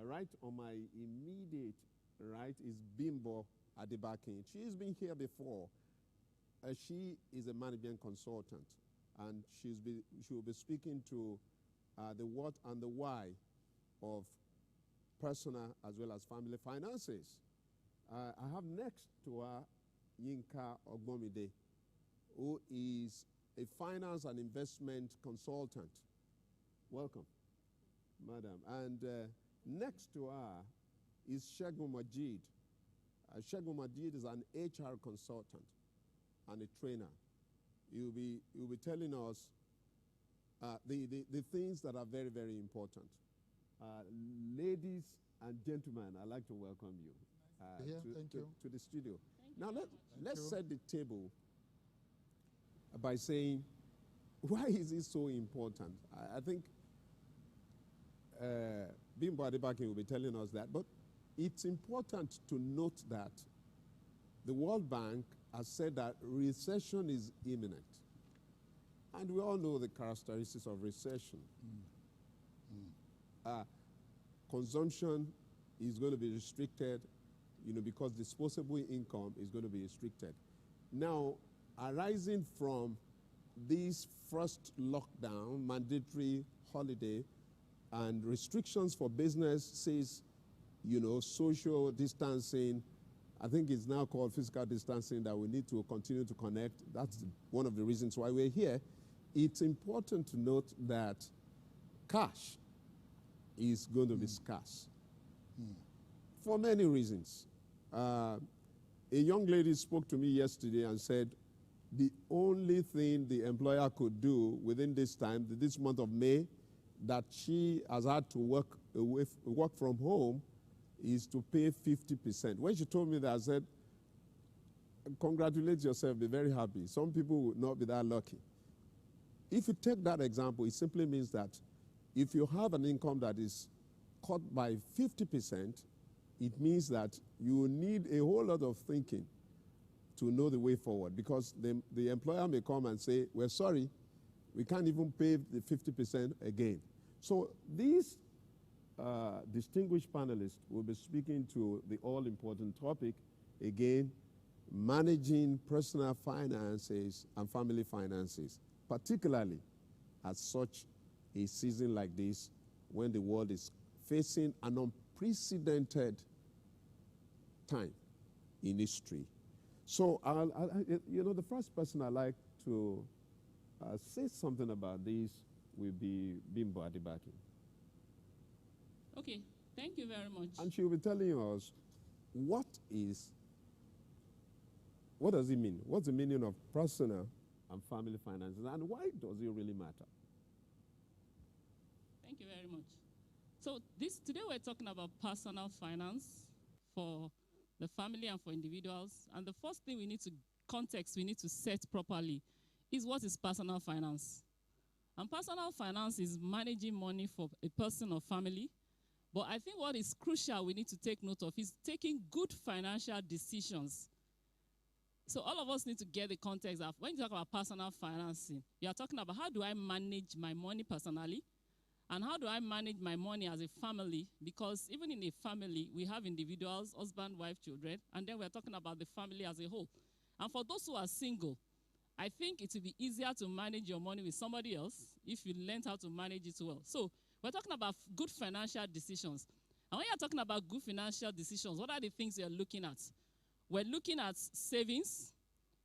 Right on my immediate right is Bimbo Adebakin. She's been here before. She is a management consultant, and she will be speaking to the what and the why of personal as well as family finances. I have next to her Yinka Ogbomide, who is a finance and investment consultant. Welcome, madam. And next to her is Segun Majid. Segun Majid is an HR consultant and a trainer. You'll be telling us the things that are very, very important. Ladies and gentlemen, I'd like to welcome you to the studio. Now let's set the table by saying, why is it so important? I think Bimbo Adebakin will be telling us that, but it's important to note that the World Bank has said that recession is imminent. And we all know the characteristics of recession. Consumption is going to be restricted, because disposable income is going to be restricted. Now, arising from this first lockdown, mandatory holiday, and restrictions for businesses, social distancing, I think it's now called physical distancing, that we need to continue to connect. That's one of the reasons why we're here. It's important to note that cash is going to be scarce for many reasons. A young lady spoke to me yesterday and said the only thing the employer could do within this time, this month of May, that she has had to work from home, is to pay 50%. When she told me that, I said, congratulate yourself, be very happy. Some people would not be that lucky. If you take that example, it simply means that if you have an income that is cut by 50%, it means that you need a whole lot of thinking to know the way forward, because the employer may come and say, we're sorry, we can't even pay the 50% again. So these distinguished panelists will be speaking to the all-important topic, again, managing personal finances and family finances, particularly at such a season like this, when the world is facing an unprecedented time in history. So, the first person I'd like to say something about this will be Bimbo Adebakin. Okay, thank you very much. And she will be telling us what does it mean? What's the meaning of personal and family finances, and why does it really matter? Thank you very much. So today we're talking about personal finance for the family and for individuals. And the first thing we need to set properly is, what is personal finance? And personal finance is managing money for a person or family. But I think what is crucial we need to take note of is taking good financial decisions. So all of us need to get the context of, when you talk about personal financing, you are talking about, how do I manage my money personally? And how do I manage my money as a family? Because even in a family, we have individuals, husband, wife, children, and then we're talking about the family as a whole. And for those who are single, I think it will be easier to manage your money with somebody else if you learn how to manage it well. So we're talking about good financial decisions. And when you're talking about good financial decisions, what are the things you're looking at? We're looking at savings.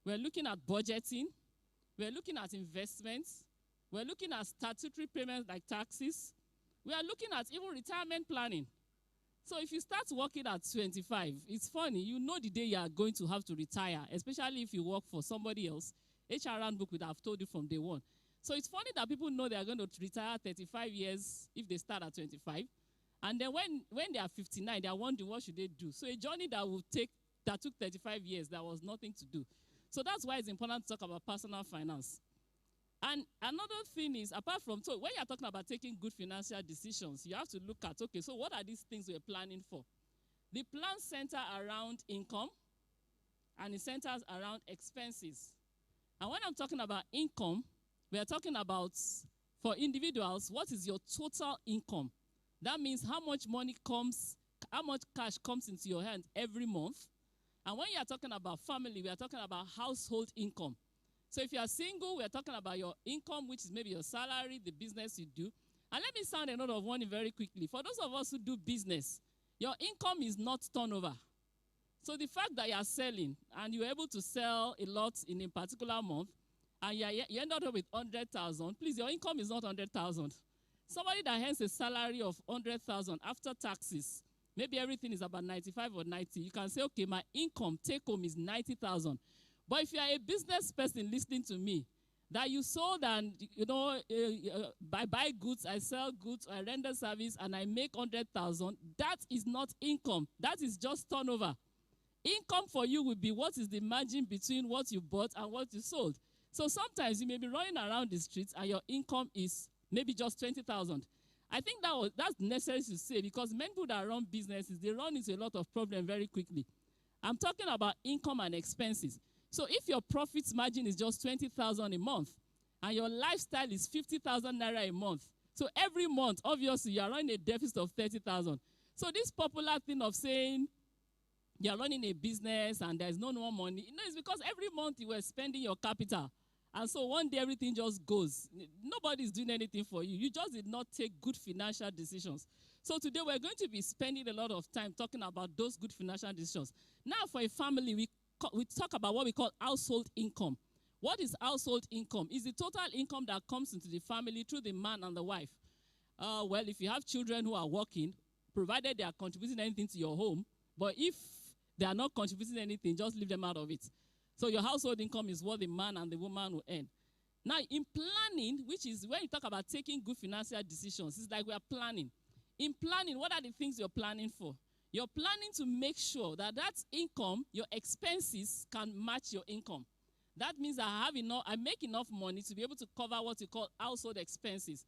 We're looking at budgeting. We're looking at investments. We're looking at statutory payments like taxes. We are looking at even retirement planning. So if you start working at 25, it's funny, you know the day you are going to have to retire, especially if you work for somebody else. HR Handbook would have told you from day one. So it's funny that people know they are going to retire 35 years if they start at 25. And then when they are 59, they are wondering what should they do. So a journey that took 35 years, there was nothing to do. So that's why it's important to talk about personal finance. And another thing is, apart from, so when you're talking about taking good financial decisions, you have to look at, okay, so what are these things we're planning for? The plan center around income, and it centers around expenses. And when I'm talking about income, we are talking about, for individuals, what is your total income? That means how much cash comes into your hand every month. And when you are talking about family, we are talking about household income. So if you are single, we are talking about your income, which is maybe your salary, the business you do. And let me sound a note of warning very quickly. For those of us who do business, your income is not turnover. So the fact that you are selling and you're able to sell a lot in a particular month, and you end up with 100,000, please, your income is not 100,000. Somebody that earns a salary of 100,000 after taxes, maybe everything is about 95 or 90, you can say, okay, my income take home is 90,000. But if you are a business person listening to me, that you sold and, I buy goods, I sell goods, I render service, and I make 100,000, that is not income. That is just turnover. Income for you will be what is the margin between what you bought and what you sold. So sometimes you may be running around the streets and your income is maybe just 20,000. I think that's necessary to say, because many people that run businesses, they run into a lot of problems very quickly. I'm talking about income and expenses. So if your profit margin is just 20,000 a month and your lifestyle is 50,000 naira a month, so every month, obviously, you are running a deficit of 30,000. So this popular thing of saying you are running a business and there's no more money, it's because every month you were spending your capital. And so one day everything just goes. Nobody's doing anything for you. You just did not take good financial decisions. So today we're going to be spending a lot of time talking about those good financial decisions. Now for a family, we talk about what we call household income. What is household income? It's the total income that comes into the family through the man and the wife. Well, if you have children who are working, provided they are contributing anything to your home, but if they are not contributing anything, just leave them out of it. So your household income is what the man and the woman will earn. Now, in planning, which is when you talk about taking good financial decisions, it's like we are planning. In planning, what are the things you're planning for? You're planning to make sure that income, your expenses, can match your income. That means I make enough money to be able to cover what you call household expenses.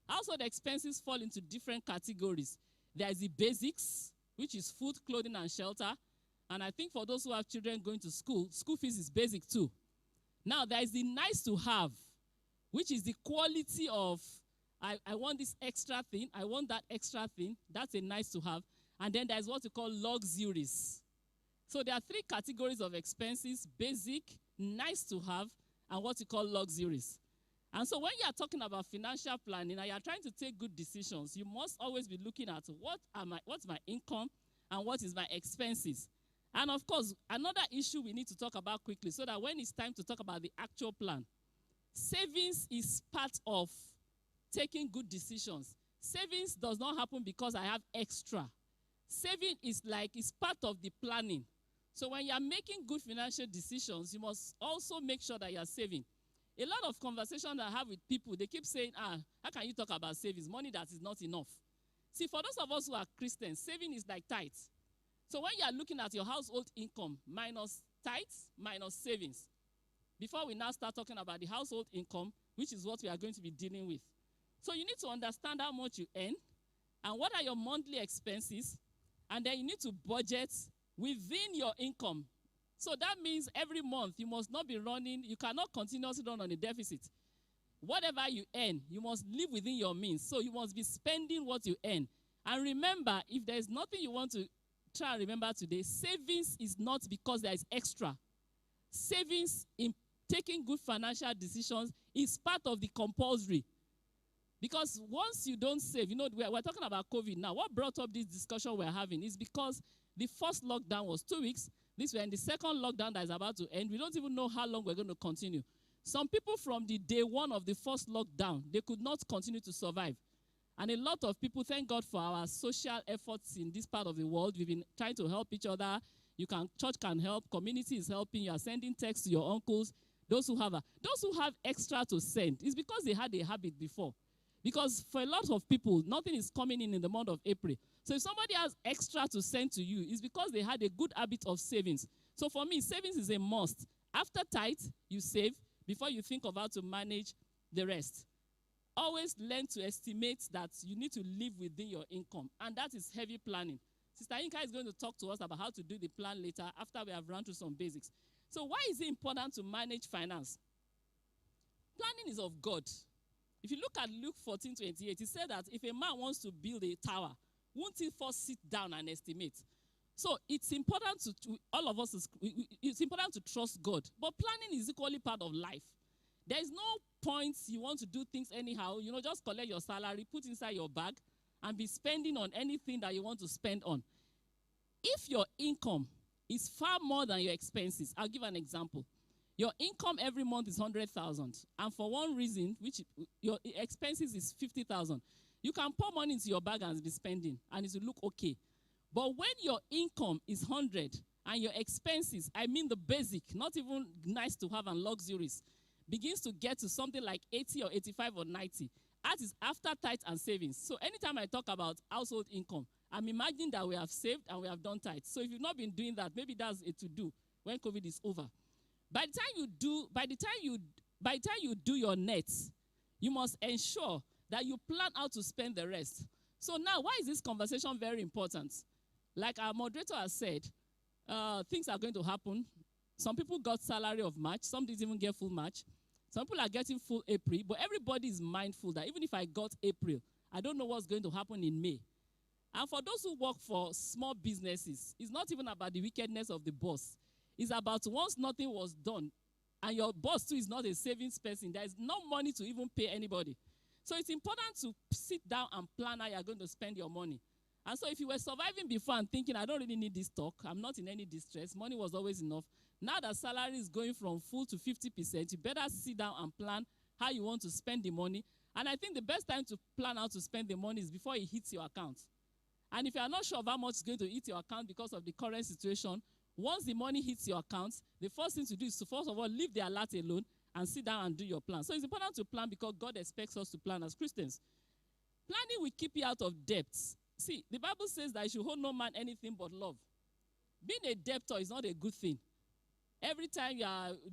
Household expenses fall into different categories. There is the basics, which is food, clothing, and shelter. And I think for those who have children going to school fees is basic too. Now, there is the nice to have, which is the quality of, I want this extra thing, I want that extra thing. That's a nice to have. And then there's what we call luxuries. So there are three categories of expenses: basic, nice to have, and what we call luxuries. And so when you are talking about financial planning and you are trying to take good decisions, you must always be looking at what's my income and what is my expenses. And of course, another issue we need to talk about quickly so that when it's time to talk about the actual plan, savings is part of taking good decisions. Savings does not happen because I have extra. Saving is part of the planning. So when you are making good financial decisions, you must also make sure that you are saving. A lot of conversations I have with people, they keep saying, how can you talk about savings? Money that is not enough. See, for those of us who are Christians, saving is like tithes. So when you are looking at your household income minus tithes, minus savings, before we now start talking about the household income, which is what we are going to be dealing with. So you need to understand how much you earn and what are your monthly expenses, and then you need to budget within your income. So that means every month you must not be running, you cannot continuously run on a deficit. Whatever you earn, you must live within your means. So you must be spending what you earn. And remember, if there is nothing you want to try and remember today, savings is not because there is extra. Savings in taking good financial decisions is part of the compulsory. Because once you don't save, we're talking about COVID now. What brought up this discussion we're having is because the first lockdown was 2 weeks. We're in the second lockdown that is about to end. We don't even know how long we're going to continue. Some people from the day one of the first lockdown, they could not continue to survive. And a lot of people, thank God for our social efforts in this part of the world. We've been trying to help each other. Church can help, community is helping. You are sending texts to your uncles. Those who have extra to send, it's because they had a habit before. Because for a lot of people, nothing is coming in the month of April. So if somebody has extra to send to you, it's because they had a good habit of savings. So for me, savings is a must. After tithe, you save before you think of how to manage the rest. Always learn to estimate that you need to live within your income. And that is heavy planning. Sister Inka is going to talk to us about how to do the plan later after we have run through some basics. So why is it important to manage finance? Planning is of God. If you look at Luke 14:28, it said that if a man wants to build a tower, won't he first sit down and estimate? So it's important to all of us, it's important to trust God. But planning is equally part of life. There is no point you want to do things anyhow. Just collect your salary, put inside your bag, and be spending on anything that you want to spend on. If your income is far more than your expenses, I'll give an example. Your income every month is 100,000, and for one reason, which your expenses is 50,000, you can pour money into your bag and be spending, and it will look okay. But when your income is 100 and your expenses, I mean the basic, not even nice to have and luxuries, begins to get to something like 80 or 85 or 90, that is after tithe and savings. So anytime I talk about household income, I'm imagining that we have saved and we have done tithe. So if you've not been doing that, maybe that's a to-do when COVID is over. By the time you do your nets, you must ensure that you plan how to spend the rest. So now, why is this conversation very important? Like our moderator has said, things are going to happen. Some people got salary of March. Some didn't even get full March. Some people are getting full April. But everybody is mindful that even if I got April, I don't know what's going to happen in May. And for those who work for small businesses, it's not even about the wickedness of the boss. It's about once nothing was done, and your boss too is not a savings person, there is no money to even pay anybody. So it's important to sit down and plan how you're going to spend your money. And so if you were surviving before and thinking, I don't really need this talk, I'm not in any distress, money was always enough. Now that salary is going from full to 50%, you better sit down and plan how you want to spend the money. And I think the best time to plan how to spend the money is before it hits your account. And if you are not sure of how much is going to hit your account because of the current situation, once the money hits your account, the first thing to do is to, first of all, leave the alert alone and sit down and do your plan. So it's important to plan because God expects us to plan as Christians. Planning will keep you out of debts. See, the Bible says that you should hold no man anything but love. Being a debtor is not a good thing. Every time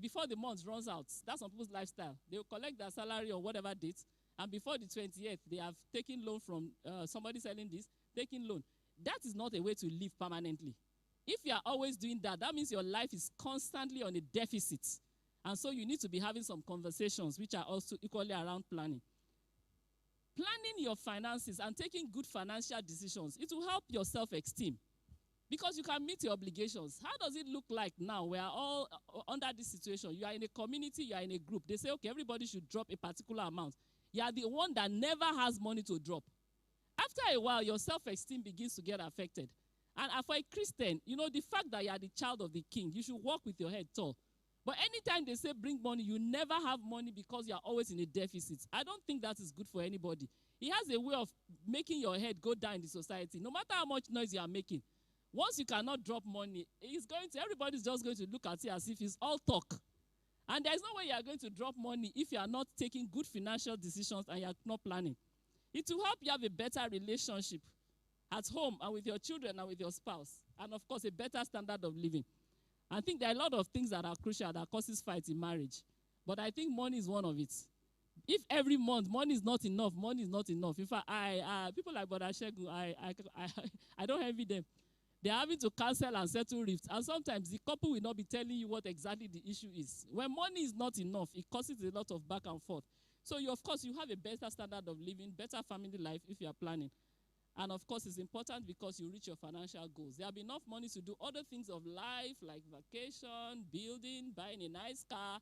before the month runs out, that's some people's lifestyle. They will collect their salary on whatever date, and before the 28th, they have taken loan from somebody selling this, taking loan. That is not a way to live permanently. If you are always doing that, that means your life is constantly on a deficit. And so you need to be having some conversations which are also equally around planning. Planning your finances and taking good financial decisions, it will help your self-esteem because you can meet your obligations. How does it look like now? We are all under this situation. You are in a community, you are in a group. They say, okay, everybody should drop a particular amount. You are the one that never has money to drop. After a while, your self-esteem begins to get affected. And for a Christian, the fact that you are the child of the king, you should walk with your head tall. But anytime they say bring money, you never have money because you are always in a deficit. I don't think that is good for anybody. It has a way of making your head go down in the society. No matter how much noise you are making, once you cannot drop money, everybody's just going to look at it as if it's all talk. And there's no way you are going to drop money if you are not taking good financial decisions and you are not planning. It will help you have a better relationship at home and with your children and with your spouse. And, of course, a better standard of living. I think there are a lot of things that are crucial that causes fights in marriage. But I think money is one of it. If every month money is not enough, money is not enough. In fact, people like Brother Shegun, I don't envy them. They're having to cancel and settle rifts. And sometimes the couple will not be telling you what exactly the issue is. When money is not enough, it causes a lot of back and forth. So, of course, you have a better standard of living, better family life if you are planning. And, of course, it's important because you reach your financial goals. There will be enough money to do other things of life like vacation, building, buying a nice car.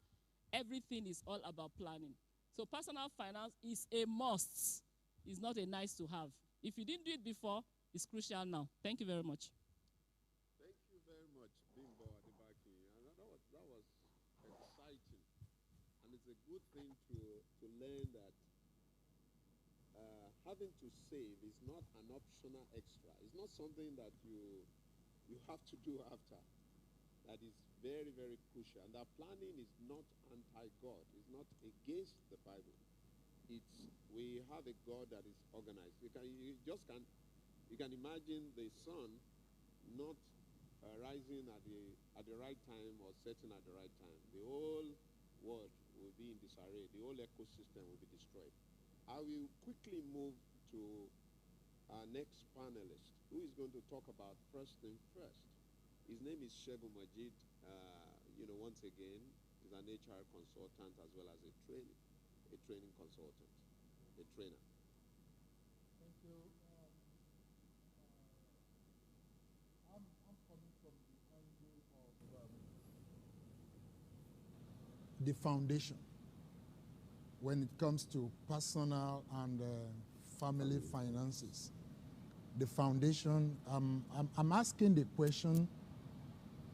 Everything is all about planning. So personal finance is a must. It's not a nice to have. If you didn't do it before, it's crucial now. Thank you very much. Thank you very much, Bimbo Adebaki. And that was exciting. And it's a good thing to learn that having to save is not an optional extra. It's not something that you have to do after. That is very, very crucial. And that planning is not anti-God. It's not against the Bible. We have a God that is organized. You can imagine the sun not rising at the right time or setting at the right time. The whole world will be in disarray. The whole ecosystem will be destroyed. I will quickly move to our next panelist, who is going to talk about first thing first. His name is Shegun Majid. Once again, he's an HR consultant as well as a training consultant. a trainer. Thank you. I'm coming from the angle of the foundation when it comes to personal and family finances. The foundation, I'm asking the question,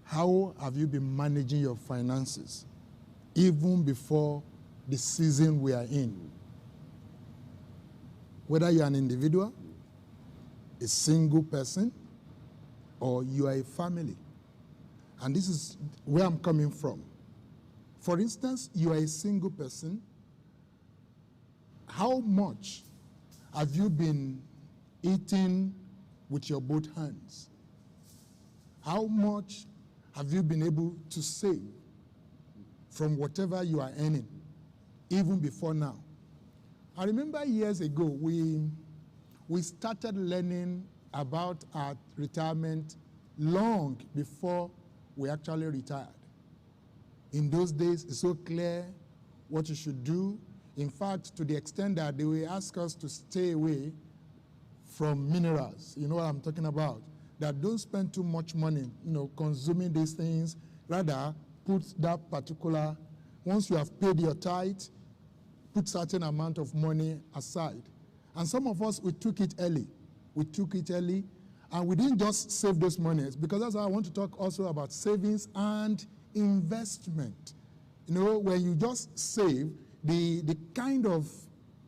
how have you been managing your finances even before the season we are in? Whether you're an individual, a single person, or you are a family. And this is where I'm coming from. For instance, you are a single person. How much have you been eating with your both hands? How much have you been able to save from whatever you are earning, even before now? I remember years ago, we started learning about our retirement long before we actually retired. In those days, it's so clear what you should do. In fact, to the extent that they will ask us to stay away from minerals. You know what I'm talking about? That don't spend too much money, consuming these things. Rather, put that particular, once you have paid your tithe, put certain amount of money aside. And some of us, we took it early. We took it early, and we didn't just save those monies, because that's why I want to talk also about savings and investment. When you just save, the kind of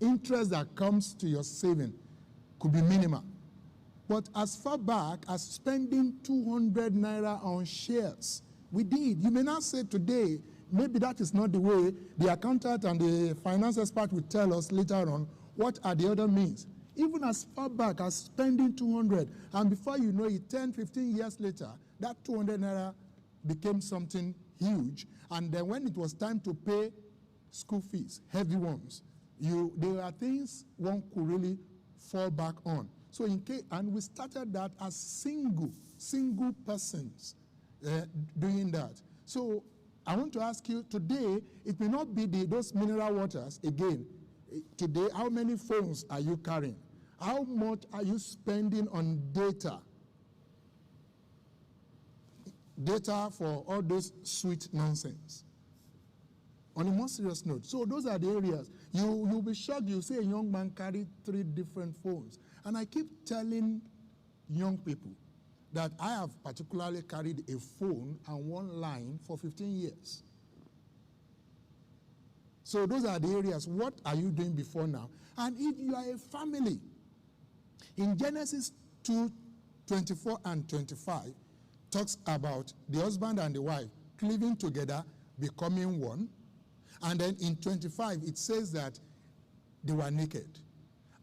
interest that comes to your saving could be minimal. But as far back as spending 200 naira on shares, we did. You may not say today, maybe that is not the way. The accountant and the finance expert will tell us later on what are the other means. Even as far back as spending 200, and before you know it, 10, 15 years later, that 200 naira became something huge. And then when it was time to pay school fees, heavy ones, there are things one could really fall back on. So and we started that as single persons doing that. So I want to ask you today, it may not be those mineral waters again. Today, how many phones are you carrying? How much are you spending on data? Data for all those sweet nonsense. On a more serious note, so those are the areas. You'll be shocked, you see a young man carry 3 different phones. And I keep telling young people that I have particularly carried a phone and 1 line for 15 years. So those are the areas. What are you doing before now? And if you are a family, in Genesis 2:24 and 25, talks about the husband and the wife cleaving together, becoming one. And then in 25, it says that they were naked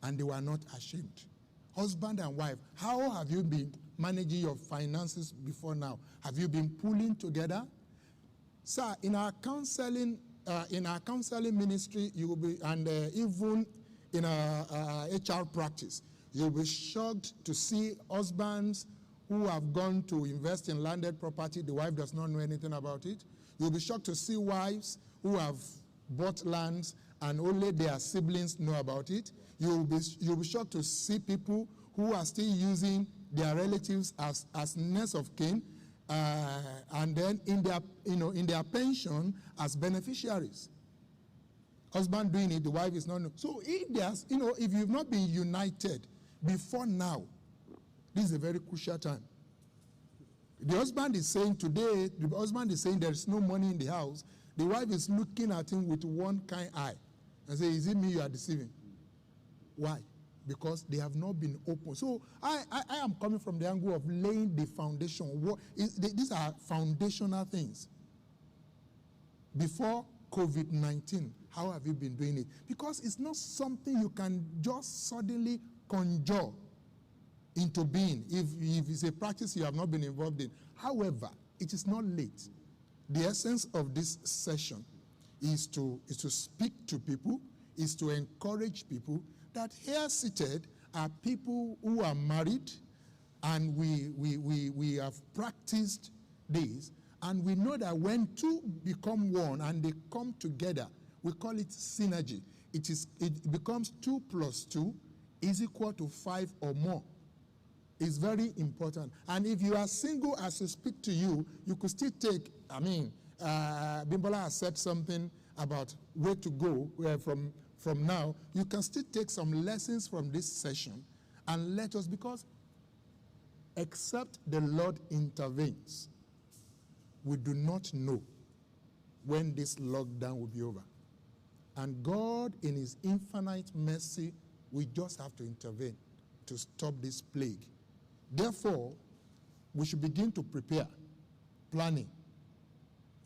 and they were not ashamed. Husband and wife, how have you been managing your finances before now? Have you been pulling together? Sir, in our counseling ministry, you will be, and even in our HR practice, you'll be shocked to see husbands who have gone to invest in landed property. The wife does not know anything about it. You'll be shocked to see wives who have bought lands and only their siblings know about it. You'll be shocked to see people who are still using their relatives as next of kin, and then in their pension as beneficiaries. Husband doing it, the wife is not. So if you've not been united before now, this is a very crucial time. The husband is saying today, there is no money in the house. The wife is looking at him with one kind eye and say, is it me you are deceiving? Why? Because they have not been open. So I am coming from the angle of laying the foundation. These are foundational things. Before COVID-19, how have you been doing it? Because it's not something you can just suddenly conjure into being if it's a practice you have not been involved in. However, it is not late. The essence of this session is to speak to people, is to encourage people that here seated are people who are married, and we have practiced this, and we know that when two become one and they come together, we call it synergy. it becomes 2 plus 2 is equal to 5 or more. It's very important. And if you are single as I speak to you, you could still take, Bimbola has said something about where to go from now. You can still take some lessons from this session and let us, because except the Lord intervenes, we do not know when this lockdown will be over. And God, in his infinite mercy, we just have to intervene to stop this plague. Therefore, we should begin to prepare, planning.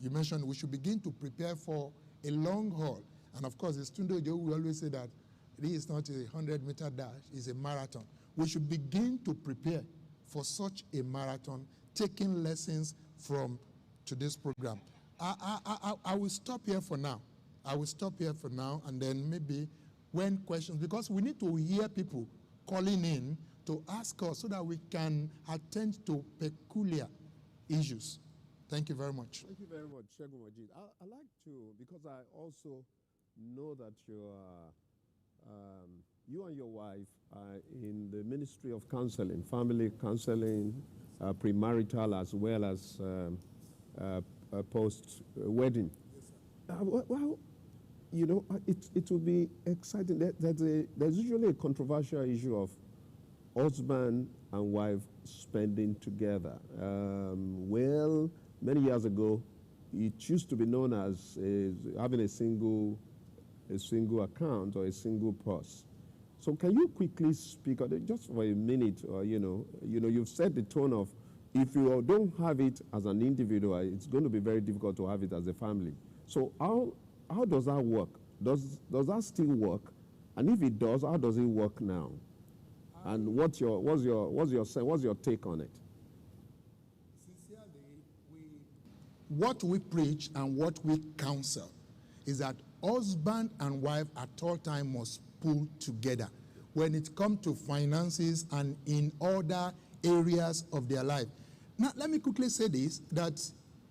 You mentioned we should begin to prepare for a long haul. And of course, as Tunde Ojo will always say that it is not a 100-meter dash, it's a marathon. We should begin to prepare for such a marathon, taking lessons from today's program. I will stop here for now. And then maybe when questions, because we need to hear people calling in to ask us so that we can attend to peculiar issues. Thank you very much. Thank you very much, Segun Majid. I like to, because I also know that you and your wife are in the Ministry of Counseling, family counseling, premarital as well as post-wedding. Well, you know, it will be exciting. There's usually a controversial issue of husband and wife spending together. Well, many years ago, it used to be known as having a single account or a single purse. So can you quickly speak on it just for a minute? Or you've set the tone of, if you don't have it as an individual, it's going to be very difficult to have it as a family. So how does that work? Does that still work? And if it does, how does it work now? And what's your take on it? Sincerely, what we preach and what we counsel is that husband and wife at all times must pull together when it comes to finances and in other areas of their life. Now, let me quickly say this, that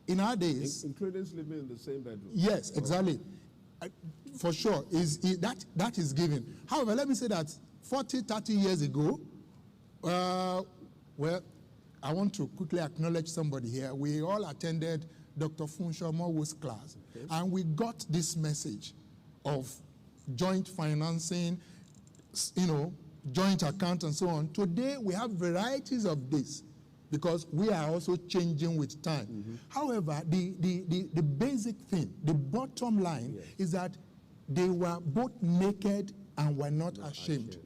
in our days... Including sleeping in the same bedroom. Yes, exactly. For sure, that is given. However, let me say that 40, 30 years ago, well, I want to quickly acknowledge somebody here. We all attended Dr. Funsho Mowo's class, okay, and we got this message of joint financing, joint account and so on. Today, we have varieties of this because we are also changing with time. Mm-hmm. However, the basic thing, the bottom line, yes, is that they were both naked and were not ashamed.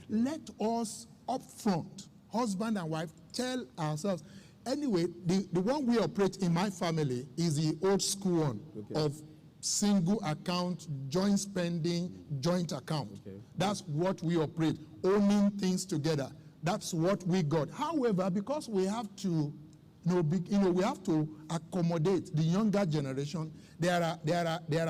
Let us up front, husband and wife, tell ourselves. Anyway, the one we operate in my family is the old school one, okay, of single account, joint spending, joint account. Okay. That's what we operate, owning things together. That's what we got. However, because we have to, we have to accommodate the younger generation, there are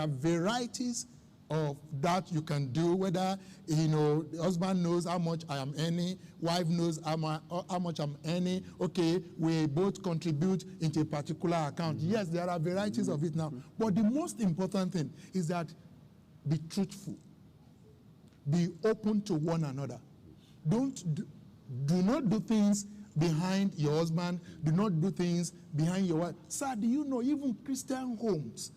varieties of that you can do, whether, the husband knows how much I am earning, wife knows how much I'm earning, okay, we both contribute into a particular account. Mm-hmm. Yes, there are varieties of it now. Mm-hmm. But the most important thing is that be truthful. Be open to one another. Do not do things behind your husband. Do not do things behind your wife. Sir, do you know even Christian homes,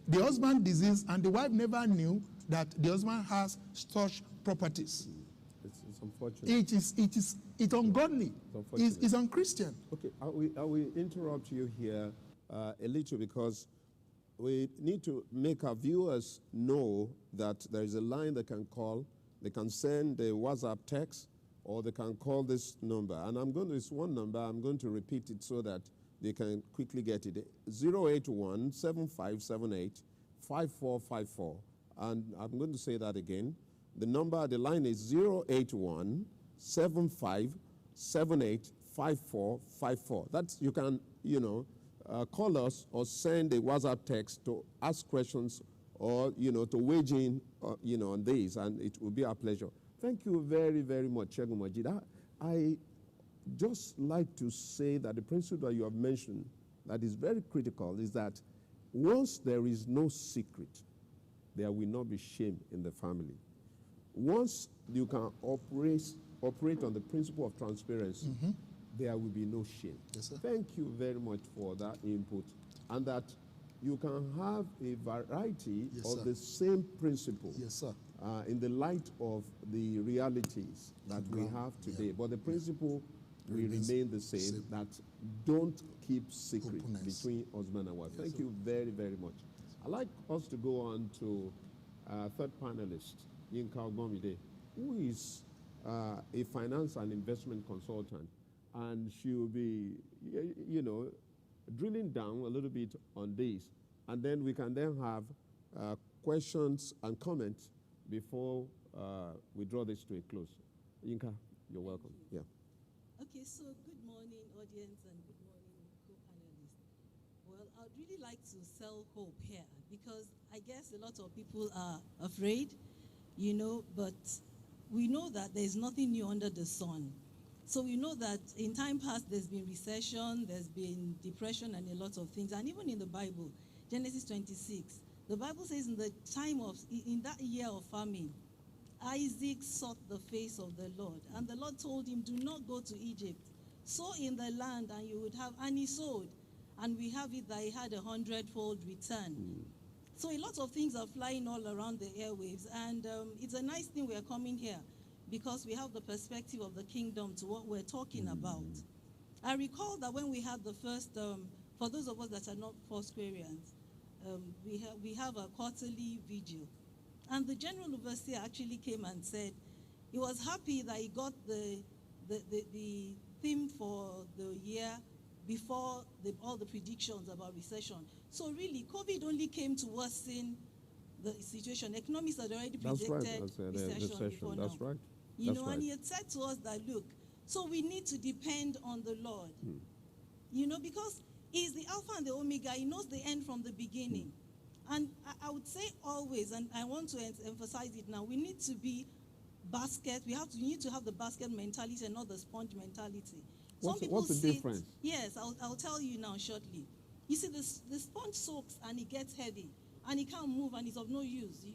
the husband diseased and the wife never knew that the husband has such properties. It's unfortunate. It's ungodly. It's unchristian. Okay, I will interrupt you here a little because we need to make our viewers know that there is a line they can call. They can send a WhatsApp text or they can call this number. And this one number, I'm going to repeat it so that they can quickly get it. 081-7578-5454. And I'm going to say that again. The line is 081-7578-5454. That's, you can, call us or send a WhatsApp text to ask questions or, to wage in, on this, and it will be our pleasure. Thank you very, very much, Segun Majid. I just like to say that the principle that you have mentioned that is very critical is that once there is no secret, there will not be shame in the family. Once you can operate on the principle of transparency, there will be no shame. Yes, sir. Thank you very much for that input, and that you can have a variety Yes, of sir. the same principle Yes, sir. in the light of the realities that we Ground, have yeah. today. But the principle will Remains remain the same, same. that don't keep secret Openness. between husband and wife. Yes, Thank sir. you very, very much. I'd like us to go on to third panelist, Yinka Ogbomide, who is a finance and investment consultant. And she will be, drilling down a little bit on this. And then we can then have questions and comments before we draw this to a close. Yinka, you're welcome. Yeah. Okay, so good morning, audience, and good morning, co-panelists. Well, I'd really like to sell hope here because I guess a lot of people are afraid, but we know that there's nothing new under the sun. So we know that in time past, there's been recession, there's been depression, and a lot of things. And even in the Bible, Genesis 26, the Bible says in that year of famine, Isaac sought the face of the Lord. And the Lord told him, do not go to Egypt. Sow in the land and you would have, and he sowed. And we have it that he had 100-fold return. So a lot of things are flying all around the airwaves. And it's a nice thing we are coming here because we have the perspective of the kingdom to what we're talking about. I recall that when we had the first, for those of us that are not Foursquareans, we have a quarterly vigil. And the general overseer actually came and said he was happy that he got the theme for the year before all the predictions about recession. So really, COVID only came to worsen the situation. Economists had already predicted recession before now. That's right. And he had said to us that, look, so we need to depend on the Lord. Because he's the Alpha and the Omega. He knows the end from the beginning. And I would say always, and I want to emphasize it now, we need to be basket. We need to have the basket mentality and not the sponge mentality. What's the difference? Yes, I'll tell you now shortly. You see, the sponge soaks and it gets heavy. And it can't move and it's of no use,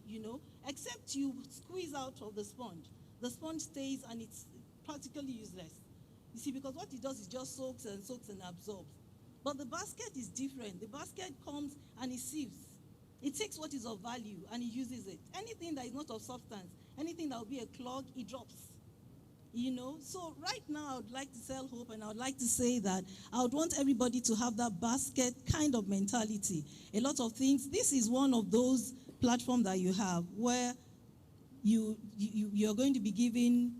except you squeeze out of the sponge. The sponge stays and it's practically useless. You see, because what it does is just soaks and absorbs. But the basket is different. The basket comes and it sieves. It takes what is of value and it uses it. Anything that is not of substance, anything that will be a clog, it drops. So right now I would like to sell hope, and I would like to say that I would want everybody to have that basket kind of mentality. A lot of things, this is one of those platforms that you have where you're going to be given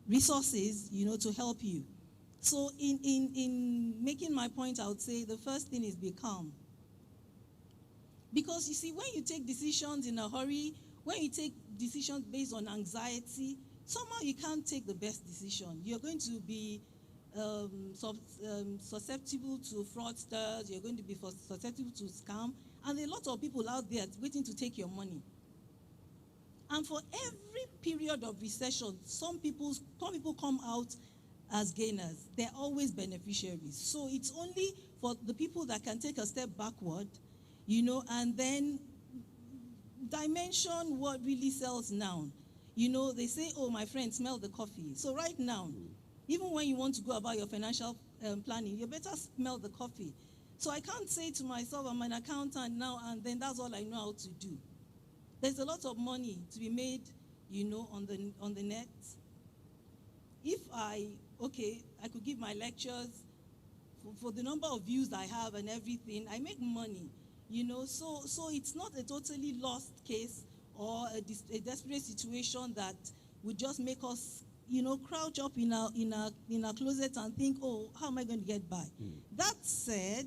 resources, to help you. So in making my point, I would say the first thing is be calm. Because you see, when you take decisions in a hurry, when you take decisions based on anxiety, somehow you can't take the best decision. You're going to be susceptible to fraudsters. You're going to be susceptible to scam. And there are a lot of people out there waiting to take your money. And for every period of recession, some people come out as gainers. They're always beneficiaries. So it's only for the people that can take a step backward, and then dimension what really sells now. They say, oh, my friend, smell the coffee. So right now, even when you want to go about your financial planning, you better smell the coffee. So I can't say to myself, I'm an accountant now, and then that's all I know how to do. There's a lot of money to be made, on the net. If I could give my lectures for the number of views I have and everything, I make money. So it's not a totally lost case or a desperate situation that would just make us, crouch up in our closet and think, oh, how am I going to get by? That said,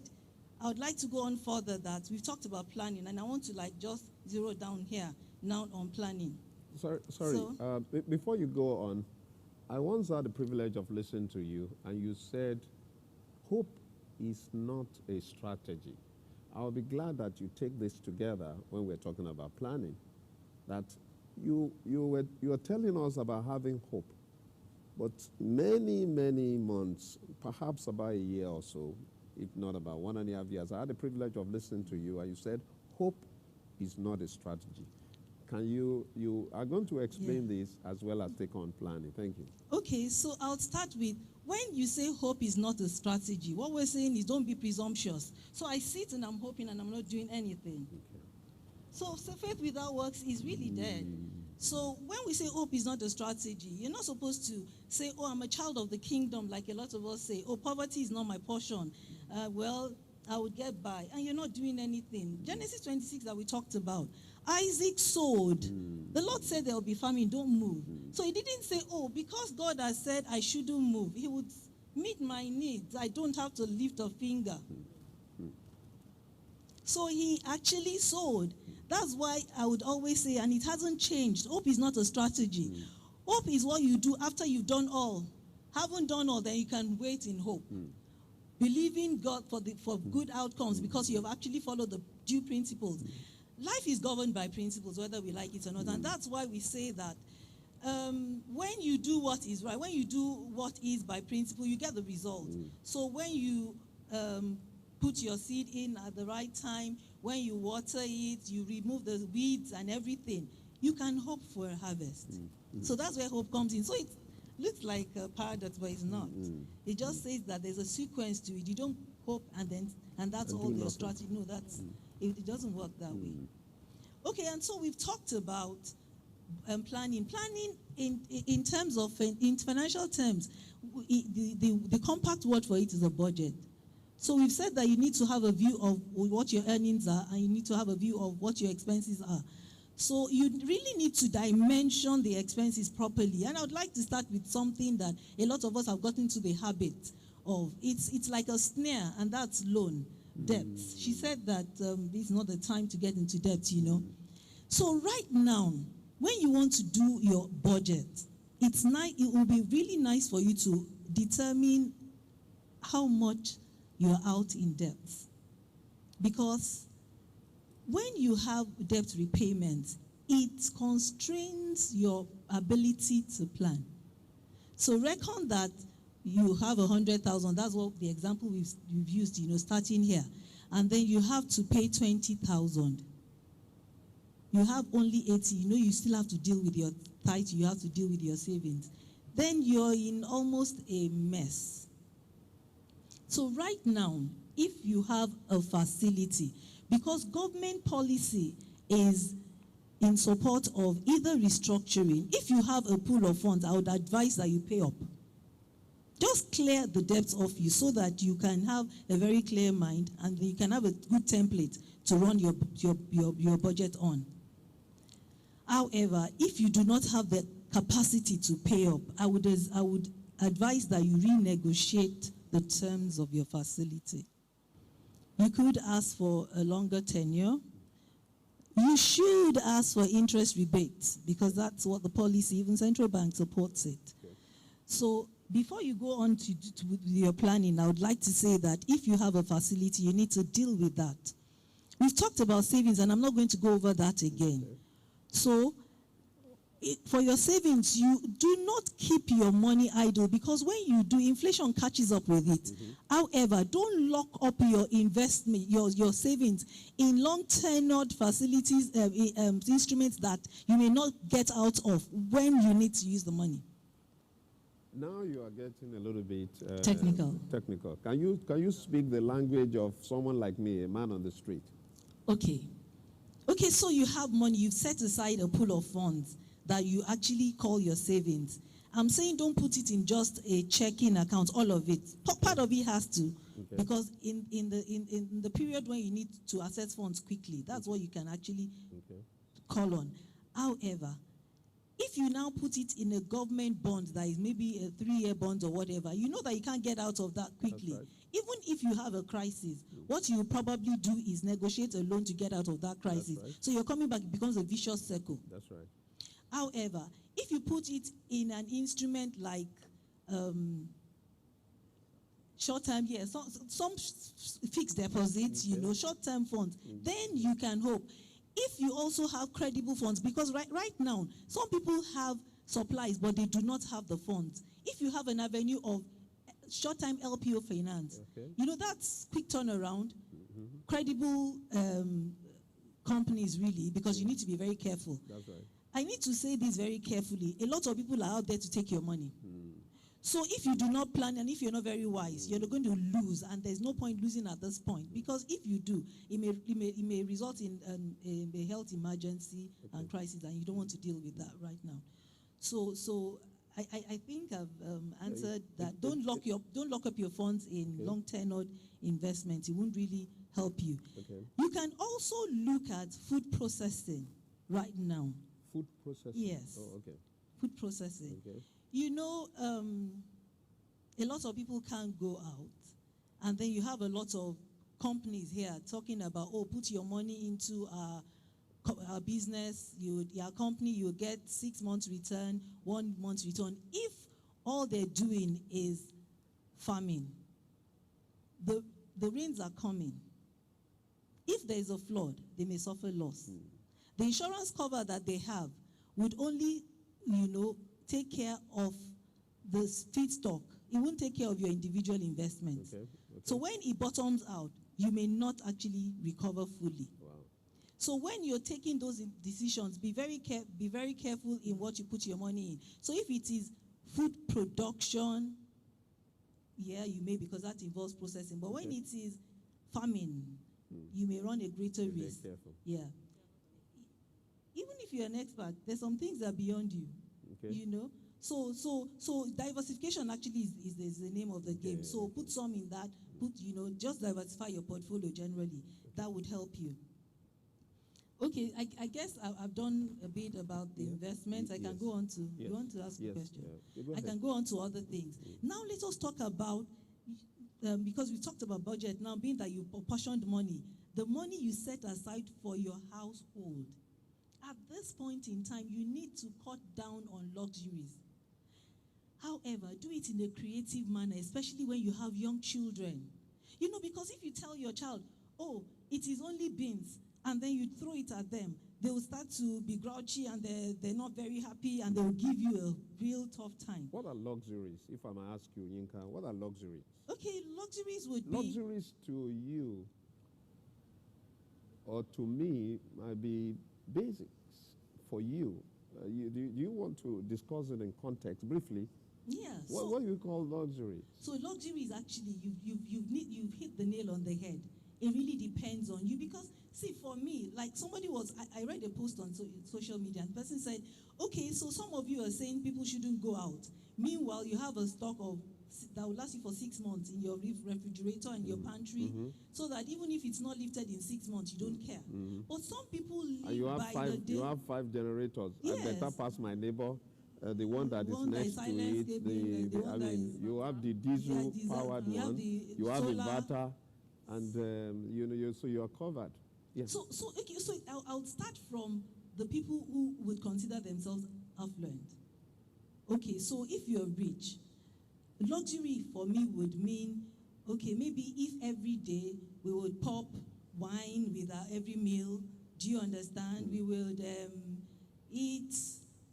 I would like to go on further that we've talked about planning, and I want to just zero down here now on planning. Sorry. Before you go on, I once had the privilege of listening to you, and you said, hope is not a strategy. I'll be glad that you take this together when we're talking about planning. That you were telling us about having hope, but many, many months, perhaps about a year or so, if not about 1.5 years, I had the privilege of listening to you, and you said hope is not a strategy. Can you are going to explain this as well as take on planning. Thank you. Okay, so I'll start with, when you say hope is not a strategy, what we're saying is don't be presumptuous. So I sit and I'm hoping and I'm not doing anything. Okay. So faith without works is really dead. So when we say hope is not a strategy, you're not supposed to say, oh, I'm a child of the kingdom, like a lot of us say, oh, poverty is not my portion. Well, I would get by. And you're not doing anything. Genesis 26 that we talked about, Isaac sowed. The Lord said there will be famine, don't move. So he didn't say, oh, because God has said I shouldn't move, he would meet my needs. I don't have to lift a finger. So he actually sowed. That's why I would always say, and it hasn't changed, hope is not a strategy. Hope is what you do after you've done all. Haven't done all, then you can wait in hope. Believing God for good outcomes because you have actually followed the due principles. Life is governed by principles, whether we like it or not. And that's why we say that when you do what is right, when you do what is by principle, you get the result. So when you put your seed in at the right time, when you water it, you remove the weeds and everything, you can hope for a harvest. So that's where hope comes in. So it looks like a paradox, but it's not. It just says that there's a sequence to it. You don't hope and that's all your strategy. No, it doesn't work that way. Okay, and so we've talked about planning. Planning in terms of, in financial terms, the compact word for it is a budget. So we've said that you need to have a view of what your earnings are, and you need to have a view of what your expenses are. So you really need to dimension the expenses properly. And I would like to start with something that a lot of us have gotten to the habit of. It's like a snare, and that's loan, debt. She said that this is not the time to get into debt, you know. So right now, when you want to do your budget, it will be really nice for you to determine how much you're out in debt. Because when you have debt repayment, it constrains your ability to plan. So reckon that you have 100,000. That's what the example we've used, you know, starting here. And then you have to pay 20,000. You have only 80. You know, you still have to deal with your tithe. You have to deal with your savings. Then you're in almost a mess. So right now, if you have a facility, because government policy is in support of either restructuring, if you have a pool of funds, I would advise that you pay up. Just clear the debts off you so that you can have a very clear mind and you can have a good template to run your budget on. However, if you do not have the capacity to pay up, I would advise that you renegotiate the terms of your facility. You could ask for a longer tenure. You should ask for interest rebates because that's what the policy, even central bank supports it. Okay. So before you go on to your planning, I would like to say that if you have a facility, you need to deal with that. We've talked about savings, and I'm not going to go over that again. Okay. So for your savings, you do not keep your money idle because when you do, inflation catches up with it. However, don't lock up your investment, your savings in long-tenured facilities, instruments that you may not get out of when you need to use the money. Now you are getting a little bit technical. Technical. Can you speak the language of someone like me, a man on the street? Okay. Okay, so you have money. You've set aside a pool of funds that you actually call your savings. I'm saying don't put it in just a checking account, all of it. Part of it has to, okay. Because in the period when you need to access funds quickly, that's what you can actually call on. However, if you now put it in a government bond that is maybe a 3-year bond or whatever, you know that you can't get out of that quickly. Right. Even if you have a crisis, what you probably do is negotiate a loan to get out of that crisis. Right. So you're coming back, it becomes a vicious circle. That's right. However, if you put it in an instrument like short-term, some fixed deposits, you know, short-term funds, then you can hope. If you also have credible funds, because right now, some people have supplies, but they do not have the funds. If you have an avenue of short-term LPO finance, you know, that's quick turnaround, credible companies, really, because you need to be very careful. That's right. I need to say this very carefully. A lot of people are out there to take your money. So if you do not plan and if you're not very wise, you're going to lose, and there's no point losing at this point, because if you do, it may result in a health emergency and crisis, and you don't want to deal with that right now. So I think I've answered that. Don't lock up your funds in long-tenured investments. It won't really help you. Okay. You can also look at food processing right now. Food processing? Yes. Oh, okay. Food processing. Okay. You know, a lot of people can't go out, and then you have a lot of companies here talking about, oh, put your money into our business, your company, you get 6 months return, 1 month return. If all they're doing is farming, the rains are coming. If there is a flood, they may suffer loss. The insurance cover that they have would only, take care of the feedstock. It won't take care of your individual investments. Okay. So when it bottoms out, you may not actually recover fully. Wow. So when you're taking those decisions, be very careful in what you put your money in. So if it is food production, yeah, you may, because that involves processing. But when it is farming, you may run a greater risk. Be careful. Yeah. Even if you're an expert, there's some things that are beyond you. Okay. So diversification actually is the name of the game. Okay. So put some in that. Just diversify your portfolio generally. That would help you. Okay, I guess I've done a bit about the investments. I can go on to. Yes. You want to ask a question? Yeah. Go I ahead. can go on to other things. Now let us talk about, because we talked about budget. Now, being that you portioned money, the money you set aside for your household. At this point in time, you need to cut down on luxuries. However, do it in a creative manner, especially when you have young children. Because if you tell your child, oh, it is only beans, and then you throw it at them, they will start to be grouchy, and they're not very happy, and they will give you a real tough time. What are luxuries? If I may ask you, Yinka, what are luxuries? Okay, luxuries would be... Luxuries to you or to me might be basics for you. Do you want to discuss it in context briefly? Yeah. What do you call luxury? So luxury is actually, you've hit the nail on the head. It really depends on you, because, see, for me, like I read a post on social media, and the person said, okay, so some of you are saying people shouldn't go out. Meanwhile, you have a stock that will last you for 6 months in your refrigerator and your pantry, so that even if it's not lifted in 6 months, you don't care. But some people live by the day. You have 5 generators. Yes. I better pass my neighbor. The one that is next to it. You have the diesel-powered one. You have inverter, and so you are covered. Yes. So I'll start from the people who would consider themselves affluent. Okay, so if you're rich, luxury for me would mean, okay, maybe if every day we would pop wine with our every meal, do you understand? We would eat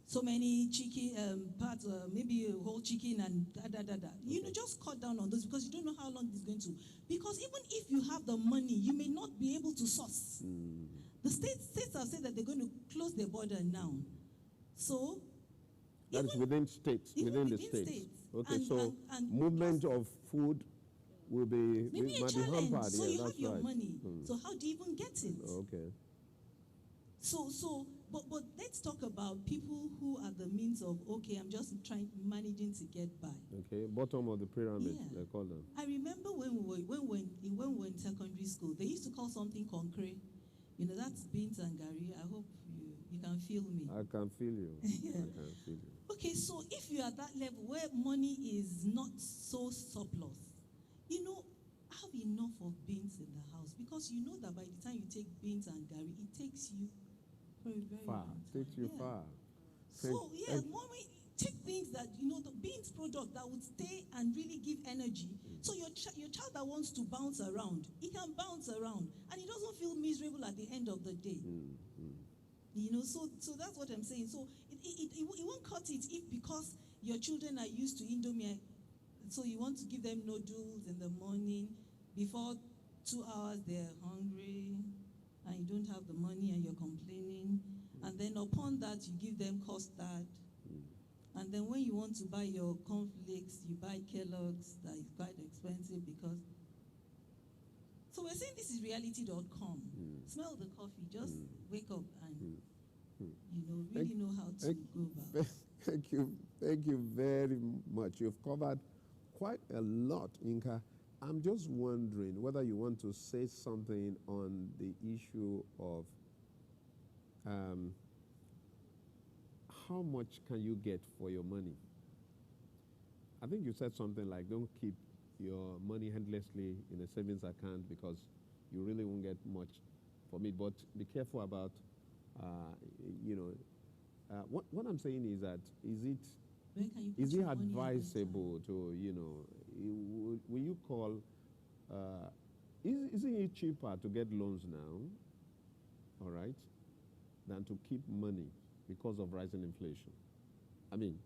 so many chicken parts, maybe a whole chicken and da-da-da-da. Just cut down on those, because you don't know how long it's going to. Because even if you have the money, you may not be able to source. The states have said that they're going to close their border now. So... That is within states, within the states. Okay, and movement of food will be maybe a challenge. So you have your money. So how do you even get it? Okay. But let's talk about people who are the means of, okay, I'm just managing to get by. Okay, bottom of the pyramid, they call them. I remember when we were in secondary school, they used to call something concrete. That's beans and gari. I hope you can feel me. I can feel you. Yeah. I can feel you. Okay, so if you're at that level where money is not so surplus, have enough of beans in the house, because you know that by the time you take beans and gari, it takes you very, very far. long time. Takes you far. So mommy, take things that the beans product that would stay and really give energy. So your child that wants to bounce around, he can bounce around, and he doesn't feel miserable at the end of the day. So that's what I'm saying. So it won't cut it if, because your children are used to Indomie, so you want to give them noodles in the morning, before 2 hours they're hungry. and you don't have the money and you're complaining. And then upon that, you give them custard. And then when you want to buy your cornflakes, you buy Kellogg's that is quite expensive because. So we're saying this is reality.com. Smell the coffee, just wake up and, really know how to go about. Thank you very much. You've covered quite a lot, Inka. I'm just wondering whether you want to say something on the issue of how much can you get for your money? I think you said something like, don't keep your money endlessly in a savings account because you really won't get much from it. But be careful about, what I'm saying is that is it advisable to, will you call, isn't it cheaper to get loans now, all right, than to keep money because of rising inflation? I mean,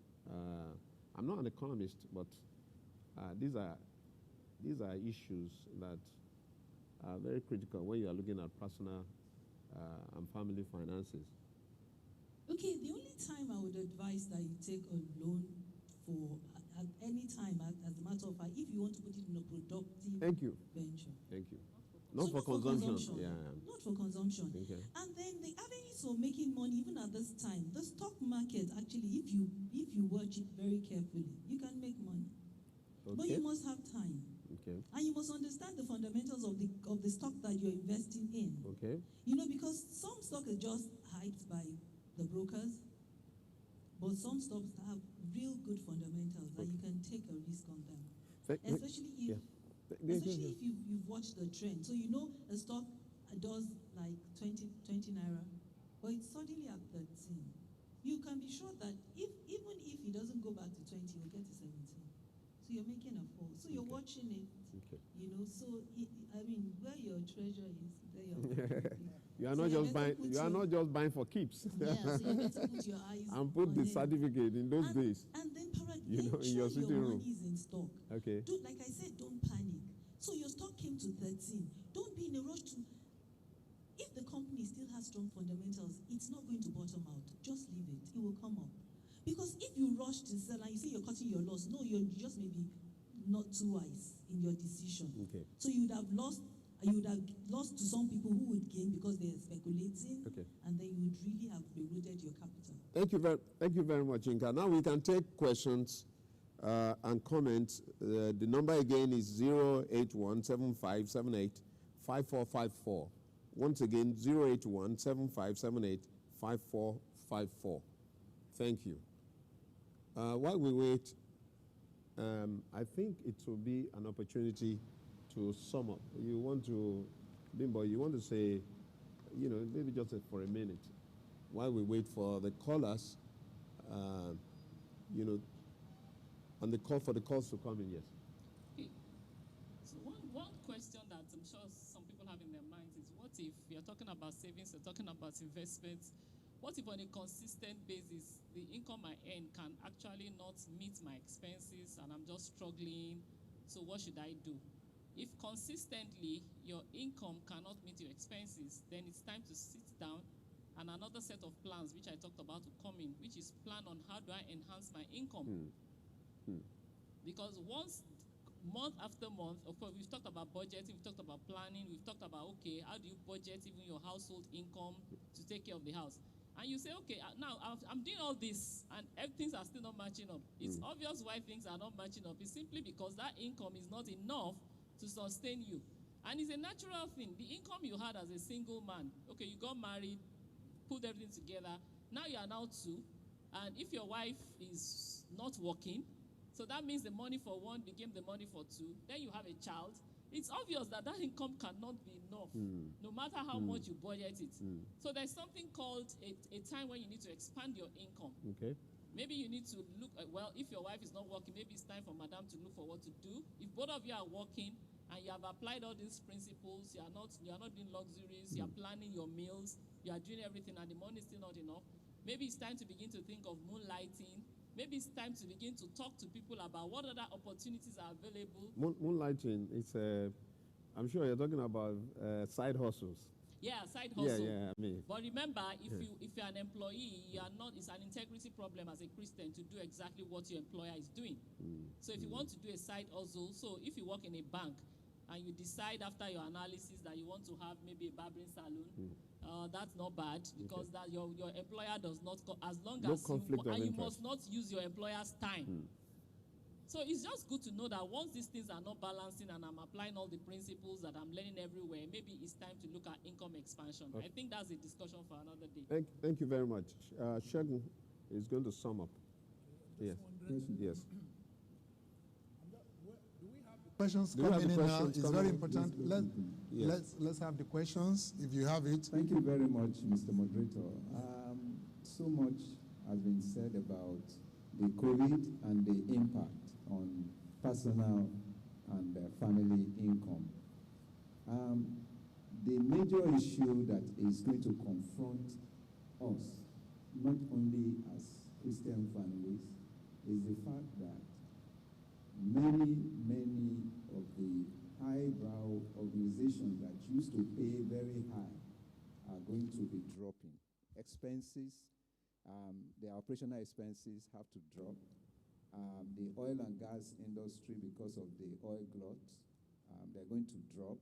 I'm not an economist, but these are issues that are very critical when you are looking at personal and family finances. Okay, the only time I would advise that you take a loan for at any time, as a matter of fact, if you want to put it in a productive venture. Thank you. Not for consumption. Yeah. Not for consumption. Okay. And then the avenues of making money, even at this time, the stock market, actually, if you watch it very carefully, you can make money. Okay. But you must have time. Okay. And you must understand the fundamentals of the stock that you're investing in. Okay. Because some stock is just hyped by the brokers, but some stocks have real good fundamentals that you can take a risk on them. Especially if you've watched the trend. So a stock does like 20 naira, but it's suddenly at 13. You can be sure that even if it doesn't go back to 20, you'll get to 17. So you're making a fall. So you're watching it. Okay. So where your treasure is, there your You are not just buying. You are not just buying for keeps. Yeah, so you need to put your eyes and put on the it. certificate in those days. And then, in your sitting room. Money is in stock. Okay. Like I said, don't panic. So your stock came to 13. Don't be in a rush to. If the company still has strong fundamentals, it's not going to bottom out. Just leave it. It will come up. Because if you rush to sell and you say you're cutting your loss, no, you just maybe not too wise in your decision. Okay. So you would have lost to some people who would gain because they're speculating. Okay. And then you would really have eroded your capital. Thank you very much, Inka. Now we can take questions and comments. The number again is 081-7578-5454. Once again, 081-7578-5454. Thank you. While we wait, I think it will be an opportunity to sum up. You want to, Bimbo, you want to say, maybe just for a minute, while we wait for the callers, on the call for the calls to come in, yes. Okay. So one question that I'm sure some people have in their minds is, what if we are talking about savings, we're talking about investments, what if on a consistent basis, the income I earn can actually not meet my expenses and I'm just struggling, so what should I do? If consistently your income cannot meet your expenses, then it's time to sit down and another set of plans, which I talked about, will come in, which is plan on how do I enhance my income. Because once, month after month, of course, we've talked about budgeting, we've talked about planning, we've talked about, okay, how do you budget even your household income to take care of the house? And you say, okay, now I'm doing all this and things are still not matching up. It's obvious why things are not matching up. It's simply because that income is not enough to sustain you. And it's a natural thing. The income you had as a single man, okay, you got married, put everything together, now you are now two, and if your wife is not working, so that means the money for one became the money for two, then you have a child, it's obvious that income cannot be enough, no matter how much you budget it. So there's something called a time when you need to expand your income. Okay. Maybe you need to look at, if your wife is not working, maybe it's time for madam to look for what to do. If both of you are working and you have applied all these principles, you are not doing luxuries, you are planning your meals, you are doing everything and the money is still not enough, maybe it's time to begin to think of moonlighting. Maybe it's time to begin to talk to people about what other opportunities are available. Moonlighting, I'm sure you're talking about side hustles. Yeah, side hustle. Yeah, I mean. But remember, if you're an employee, you are not. It's an integrity problem as a Christian to do exactly what your employer is doing. So if you want to do a side hustle, so if you work in a bank and you decide after your analysis that you want to have maybe a barbering salon, that's not bad because that your employer does not as long No as conflict of and you interest. must not use your employer's time. So it's just good to know that once these things are not balancing and I'm applying all the principles that I'm learning everywhere, maybe it's time to look at income expansion. I think that's a discussion for another day. Thank you very much. Shegun is going to sum up. Yes. Yes. Questions Do we have coming the in now questions is coming very in? important. Let's have the questions if you have it. Thank you very much, Mr. Moderator. So much has been said about the COVID and the impact on personal and family income. The major issue that is going to confront us, not only as Christian families, is the fact that many of the highbrow organizations that used to pay very high are going to be dropping. Expenses, their operational expenses have to drop. The oil and gas industry, because of the oil glut, they're going to drop.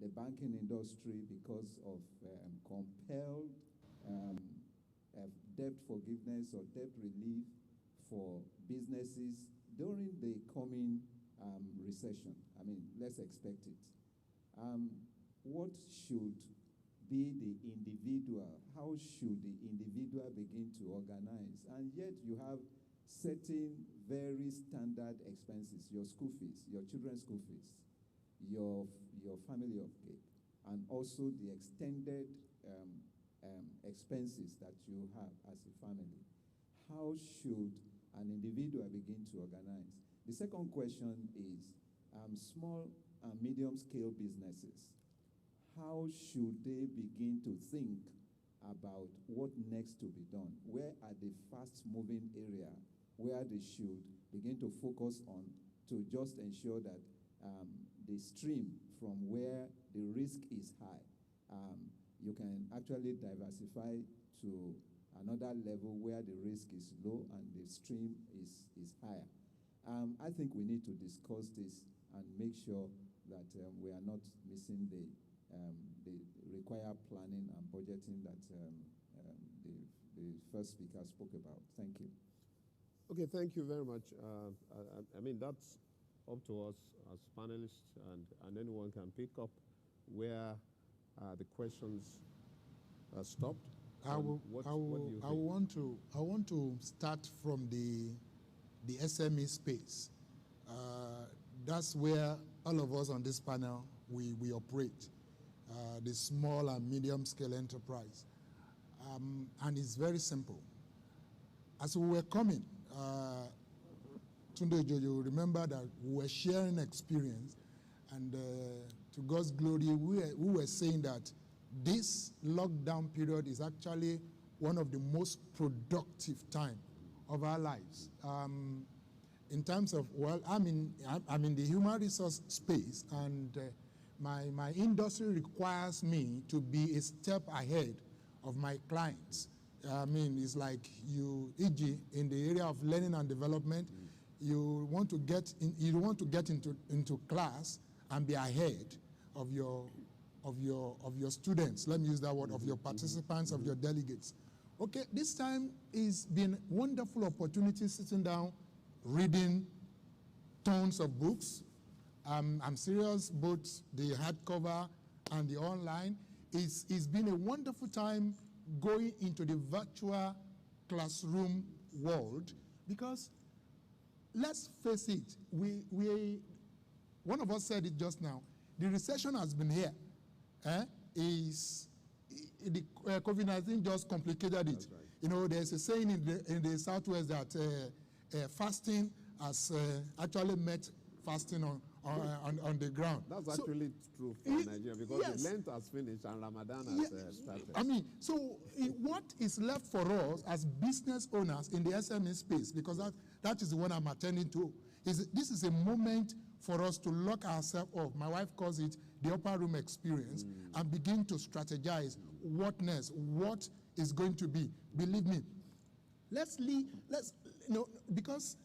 The banking industry, because of compelled debt forgiveness or debt relief for businesses during the coming recession. I mean, let's expect it. What should be the individual? How should the individual begin to organize? And yet you have certain very standard expenses, your school fees, your children's school fees, your family upkeep, and also the extended expenses that you have as a family. How should an individual begin to organize? The second question is small and medium-scale businesses. How should they begin to think about what next to be done? Where are the fast-moving area where they should begin to focus on to just ensure that the stream from where the risk is high, you can actually diversify to another level where the risk is low and the stream is higher. I think we need to discuss this and make sure that we are not missing the required planning and budgeting that the first speaker spoke about. Thank you. Okay, thank you very much. I mean, that's up to us as panelists, and anyone can pick up where the questions stopped. I want to start from the SME space. That's where all of us on this panel we operate. The small and medium scale enterprise, and it's very simple. As we were coming, Tunde Jojo, remember that we were sharing experience, and to God's glory, we were saying that this lockdown period is actually one of the most productive time of our lives. In terms of, well, I'm in the human resource space, and my industry requires me to be a step ahead of my clients. I mean, it's like you, e.g., in the area of learning and development, you want to get into class and be ahead of your students. Let me use that word, of your participants, of your delegates. Okay, this time has been a wonderful opportunity sitting down, reading tons of books. I'm serious, both the hardcover and the online. It's been a wonderful time going into the virtual classroom world, because let's face it, one of us said it just now, the recession has been here. The COVID-19 just complicated it. Right. You know, there's a saying in the Southwest that fasting has actually met fasting on the ground. That's actually true for Nigeria, because yes, the Lent has finished and Ramadan has started. I mean, so what is left for us as business owners in the SME space, because that is the one I'm attending to, this is a moment for us to lock ourselves up. My wife calls it the upper room experience, and begin to strategize what next, what is going to be. Believe me, let's because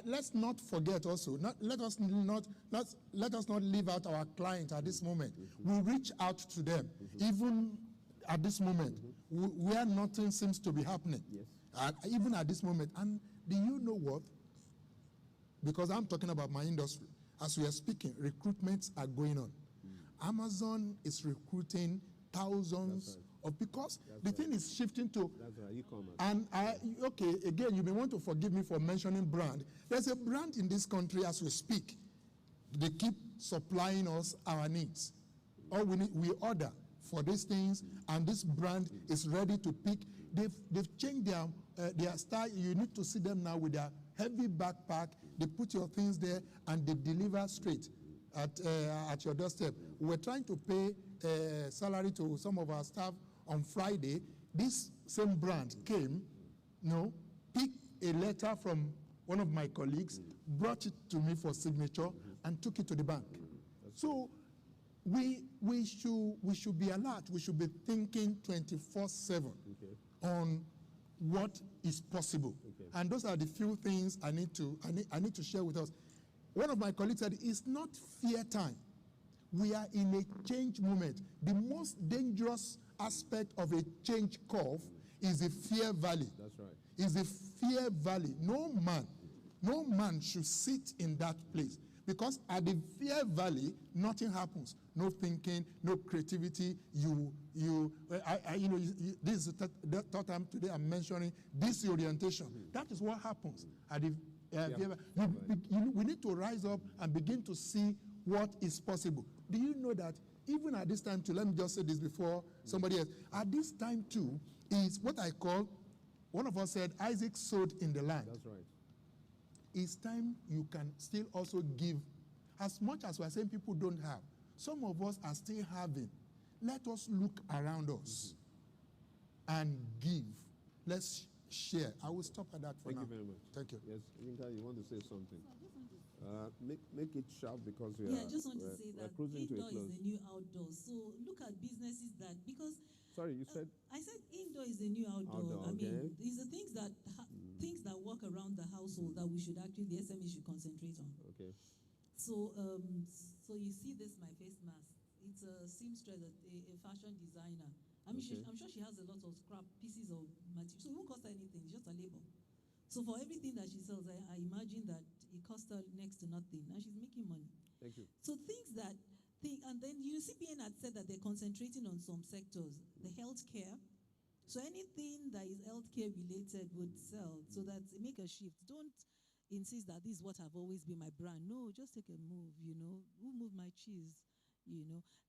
let's not forget also. Let us not leave out our client at this moment. We reach out to them, even at this moment, where nothing seems to be happening. Yes. Even at this moment. And do you know what? Because I'm talking about my industry. As we are speaking, recruitments are going on. Amazon is recruiting thousands of, because the thing is shifting to, That's right, e-commerce. and okay, again, you may want to forgive me for mentioning brand. There's a brand in this country as we speak. They keep supplying us our needs. All we need, we order for these things, and this brand is ready to pick. They've changed their style. You need to see them now with their heavy backpack. They put your things there, and they deliver straight at your doorstep. We were trying to pay salary to some of our staff on Friday. This same brand came, picked a letter from one of my colleagues, brought it to me for signature, and took it to the bank. So we should be alert. We should be thinking 24/7 on what is possible. And those are the few things I need to share with us. One of my colleagues said, it's not fear time. We are in a change moment. The most dangerous aspect of a change curve is the fear valley. That's right. Is the fear valley. No man should sit in that place. Because at the fear valley, nothing happens. No thinking, no creativity. This is the third time today I'm mentioning disorientation. That is what happens at the fear valley. We need to rise up and begin to see what is possible. Do you know that even at this time too, let me just say this before somebody else, at this time too is what I call, one of us said, Isaac sowed in the land. That's right. It's time you can still also give. As much as we're saying people don't have, some of us are still having. Let us look around us and give. Let's share. I will stop at that for now. Thank you very much. Thank you. Yes, Yinka, you want to say something? Make it sharp because we I just want to say that cruising to a indoor close. is the new outdoor. So look at businesses that, because Sorry, you said? I said indoor is the new outdoor. Outdoor, I mean, okay. these are things that things that work around the household that we should actually, the SME should concentrate on. Okay. So so you see this, my face mask. It's a seamstress, a fashion designer. I mean, Okay. I'm sure she has a lot of scrap pieces of material. So it won't cost her anything. It's just a labor. So for everything that she sells, I imagine that it costs her next to nothing, and she's making money. Thank you. So and then CBN had said that they're concentrating on some sectors, the healthcare. So anything that is healthcare related would sell. So that make a shift. Don't insist that this is what have always been my brand. No, just take a move. Who moved my cheese?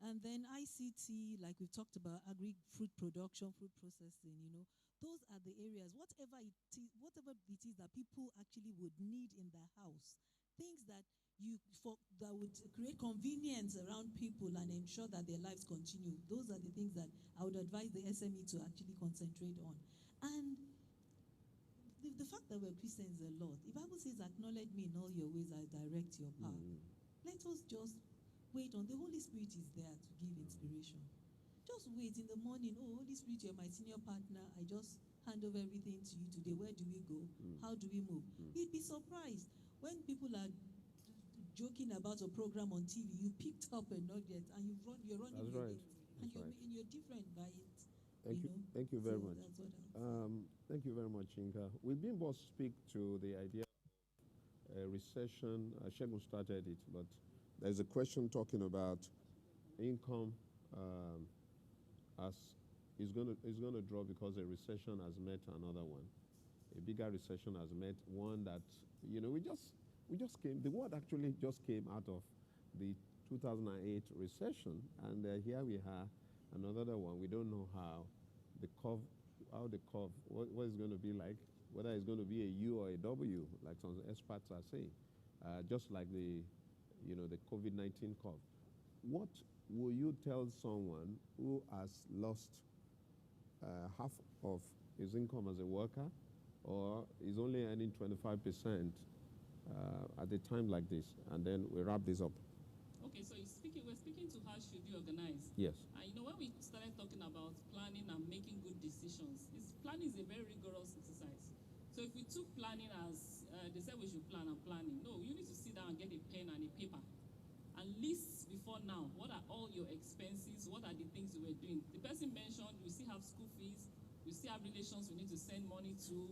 And then ICT, like we've talked about, agri-fruit production, fruit processing. Those are the areas. Whatever it is that people actually would need in their house, things that that would create convenience around people and ensure that their lives continue. Those are the things that I would advise the SME to actually concentrate on. And the fact that we're Christians a lot, the Bible says, acknowledge me in all your ways, I direct your path. Let us just wait on, the Holy Spirit is there to give inspiration. Just wait in the morning. Oh, Holy Spirit, you're my senior partner. I just hand over everything to you today. Where do we go? How do we move? You'd be surprised when people are joking about a program on TV. You picked up a nugget and you're running That's with right. it. That's right. And you're different by it. Thank you very So much. that's what I would say. Thank you very much, Yinka. We've been both speak to the idea of recession. Shegun started it, but there's a question talking about income as is going to drop because a recession has met another one. A bigger recession has met one that we just came. The world actually just came out of the 2008 recession, and here we are, another one. We don't know how the curve, what is going to be like, whether it's going to be a U or a W, like some experts are saying, just like the COVID-19 curve. What will you tell someone who has lost half of his income as a worker, or is only earning 25%, at a time like this, and then we wrap this up. Okay, so we're speaking to how should you organize. Yes. And when we started talking about planning and making good decisions, planning is a very rigorous exercise. So if we took planning as, they said we should plan and planning. No, you need to sit down and get a pen and a paper and list before now, what are all your expenses, what are the things you were doing. The person mentioned we still have school fees, we still have relations we need to send money to,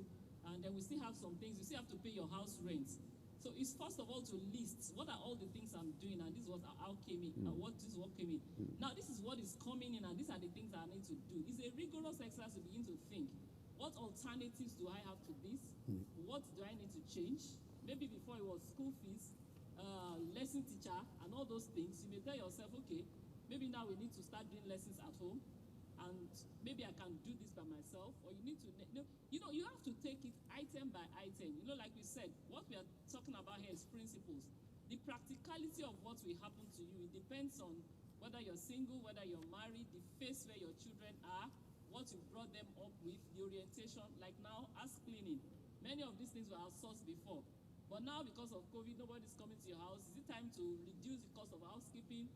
and then we still have some things, you still have to pay your house rent. So it's first of all to list what are all the things I'm doing, and this is what out came in, and what is what came in. Now this is what is coming in, and these are the things I need to do. It's a rigorous exercise to begin to think. What alternatives do I have to this? What do I need to change? Maybe before it was school fees, lesson teacher, and all those things. You may tell yourself, okay, maybe now we need to start doing lessons at home, and maybe I can do this by myself. Or you need to, you have to take it item by item. Like we said, what we are talking about here is principles. The practicality of what will happen to you, it depends on whether you're single, whether you're married, the phase where your children are, what you brought them up with, the orientation. Like now, house cleaning. Many of these things were outsourced before. But now, because of COVID, nobody's coming to your house. Is it time to reduce the cost of housekeeping,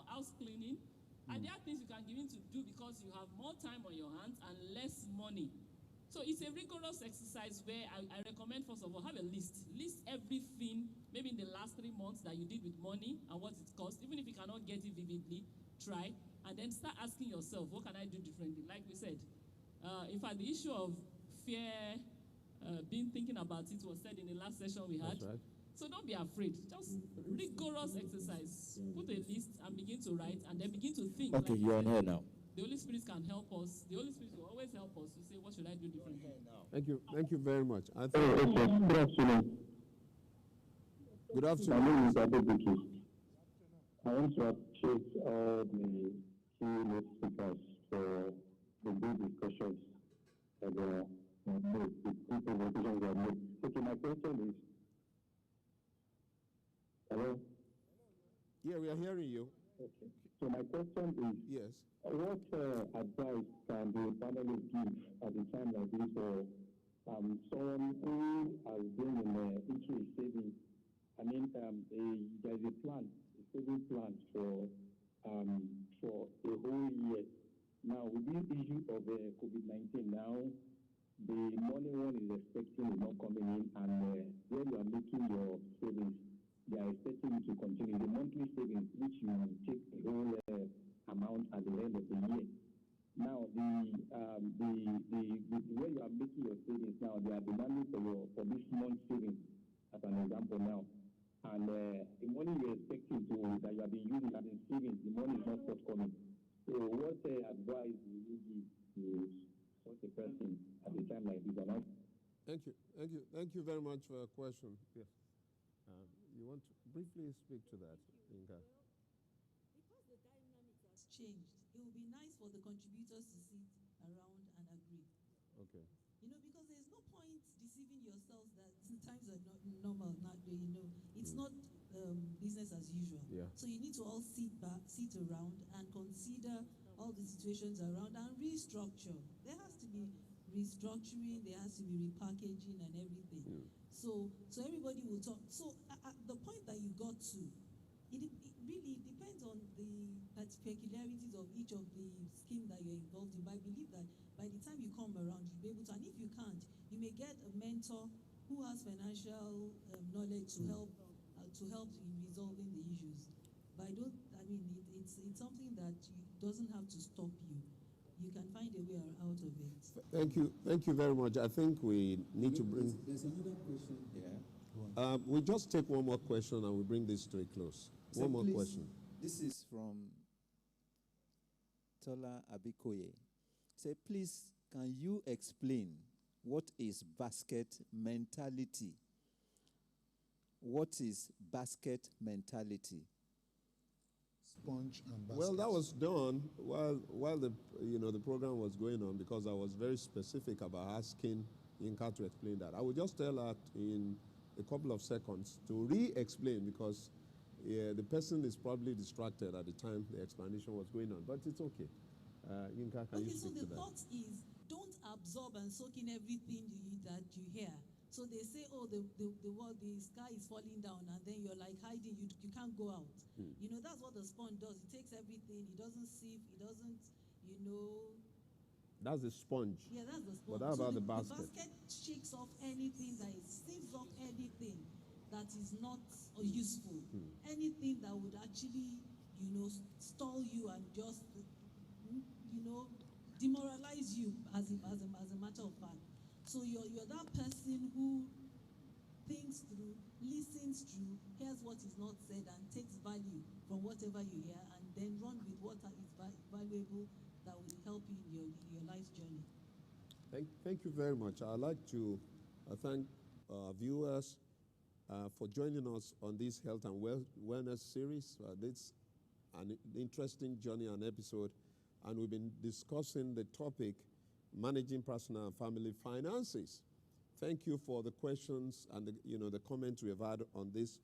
house cleaning? And there are things you can begin to do because you have more time on your hands and less money. So it's a rigorous exercise where I recommend, first of all, have a list. List everything, maybe in the last 3 months that you did with money and what it cost. Even if you cannot get it vividly, try. And then start asking yourself, what can I do differently? Like we said, in fact, the issue of fear, being thinking about it was said in the last session we had. That's right. So don't be afraid. Just rigorous exercise. Put a list and begin to write, and then begin to think. Okay, like you're on here now. The Holy Spirit can help us. The Holy Spirit will always help us to say, what should I do differently? Thank you. Thank you very much. I think, Good afternoon. good My afternoon. name is Adebuki. I want to appreciate all the key speakers for the good discussions that were made, the good presentations were made. Okay, my question is, hello? Yeah, we are hearing you. Okay. So my question is, Yes. what advice can the panelists give at a time like this for someone who has been into a saving? I mean, there is a plan, a saving plan for a whole year. Now, with this issue of COVID-19 now, the money one is expecting is not coming in, and where you are making your savings, they are expecting you to continue the monthly savings, which you take the whole amount at the end of the year. Now, the where you are making your savings now, they are demanding for this month's savings, as an example now. And the money you're expecting that you have been using as in savings, the money is not forthcoming. So what advice will you give to such a person at a time like this? Thank you. Thank you. Thank you very much for your question. Yes. You want to briefly speak to that, Inga? Because the dynamics has changed, it would be nice for the contributors to sit around and agree. Okay. Because there's no point deceiving yourselves that times are not normal, it's not business as usual. Yeah. So you need to all sit around and consider all the situations around and restructure. There has to be restructuring, there has to be repackaging and everything. So everybody will talk. So the point that you got to, it really depends on the peculiarities of each of the scheme that you're involved in. But I believe that by the time you come around, you'll be able to, and if you can't, you may get a mentor who has financial knowledge to help in resolving the issues. But it's something that doesn't have to stop you. You can find a way out of it. Thank you. Thank you very much. I think we need to bring. There's another question here. We just take one more question and we bring this to a close. So One more please, question. This is from Tola Abikoye. Say, please, can you explain what is basket mentality? What is basket mentality? Sponge and basket. Well, that was done while the program was going on, because I was very specific about asking Yinka to explain that. I will just tell her in a couple of seconds to re-explain, because the person is probably distracted at the time the explanation was going on. But it's okay. Yinka, can you speak to that? So the thought is, don't absorb and soak in everything that you hear. So they say, oh, the sky is falling down, and then you're like hiding, you can't go out. You know, that's what the sponge does. It takes everything, it doesn't sieve, it doesn't, you know. That's the sponge. Yeah, that's the sponge. But how about the basket? The basket shakes off anything sieves off anything that is not useful. Anything that would actually, you know, stall you and just, you know, demoralize you as a matter of fact. So you're that person who thinks through, listens through, hears what is not said, and takes value from whatever you hear, and then run with what is valuable that will help you in your life's journey. Thank you very much. I'd like to thank viewers for joining us on this health and wellness series. This an interesting journey and episode, and we've been discussing the topic, managing personal and family finances. Thank you for the questions and the comments we have had on this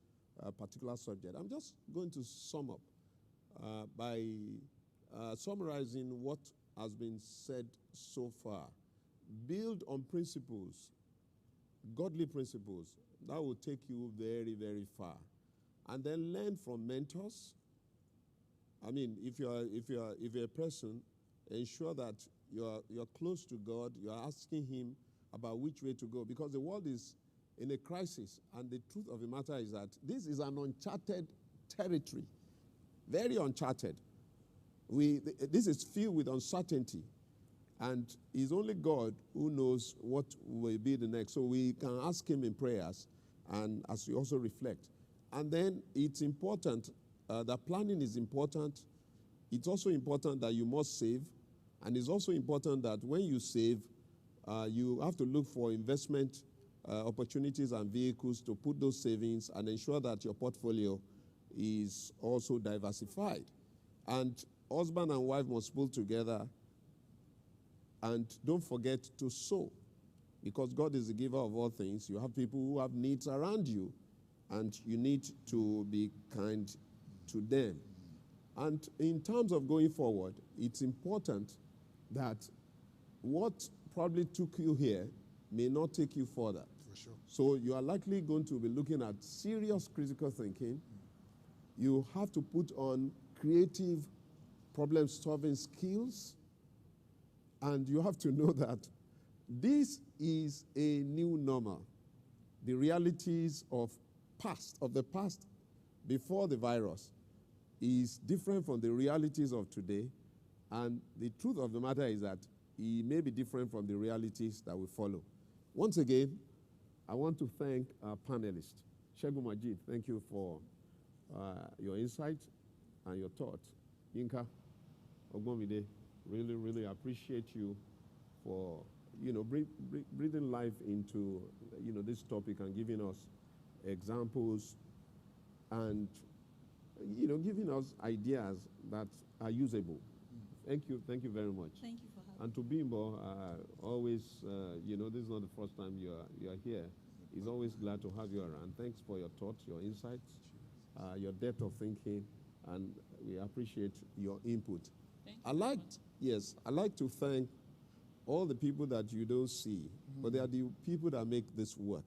particular subject. I'm just going to sum up by summarizing what has been said so far. Build on principles, godly principles, that will take you very, very far. And then learn from mentors. I mean, if you're a person, ensure that you're close to God, you're asking Him about which way to go, because the world is in a crisis, and the truth of the matter is that this is an uncharted territory, very uncharted. This is filled with uncertainty, and it's only God who knows what will be the next. So we can ask Him in prayers, and as we also reflect. And then it's important that planning is important. It's also important that you must save. And it's also important that when you save, you have to look for investment opportunities and vehicles to put those savings and ensure that your portfolio is also diversified. And husband and wife must pull together. And don't forget to sow, because God is the giver of all things. You have people who have needs around you, and you need to be kind to them. And in terms of going forward, it's important that what probably took you here may not take you further. For sure. So you are likely going to be looking at serious critical thinking. You have to put on creative problem-solving skills. And you have to know that this is a new normal. The realities of the past before the virus is different from the realities of today. And the truth of the matter is that it may be different from the realities that will follow. Once again, I want to thank our panelists. Segun Majid, thank you for your insight and your thoughts. Yinka Ogbomide, really, really appreciate you for, breathing life into, this topic and giving us examples and, giving us ideas that are usable. Thank you very much. Thank you for having And to Bimbo, always, this is not the first time you are here. He's always glad to have you around. Thanks for your thoughts, your insights, your depth of thinking, and we appreciate your input. I'd like to thank all the people that you don't see, but they are the people that make this work.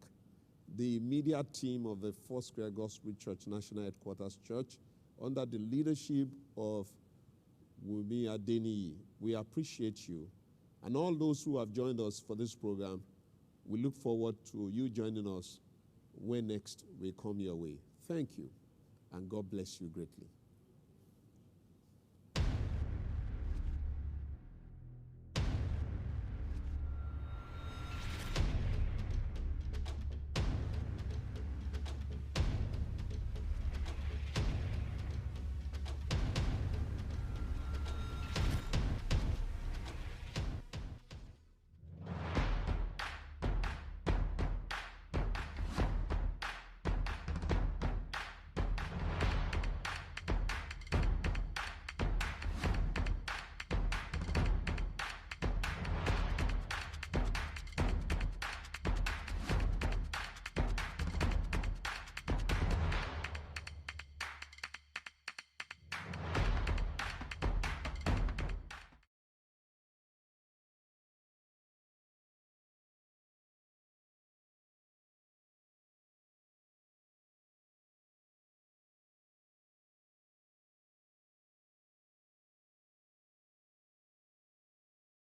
The media team of the Foursquare Gospel Church National Headquarters Church, under the leadership of Wumi Adeniyi. We appreciate you. And all those who have joined us for this program, we look forward to you joining us when next we come your way. Thank you, and God bless you greatly.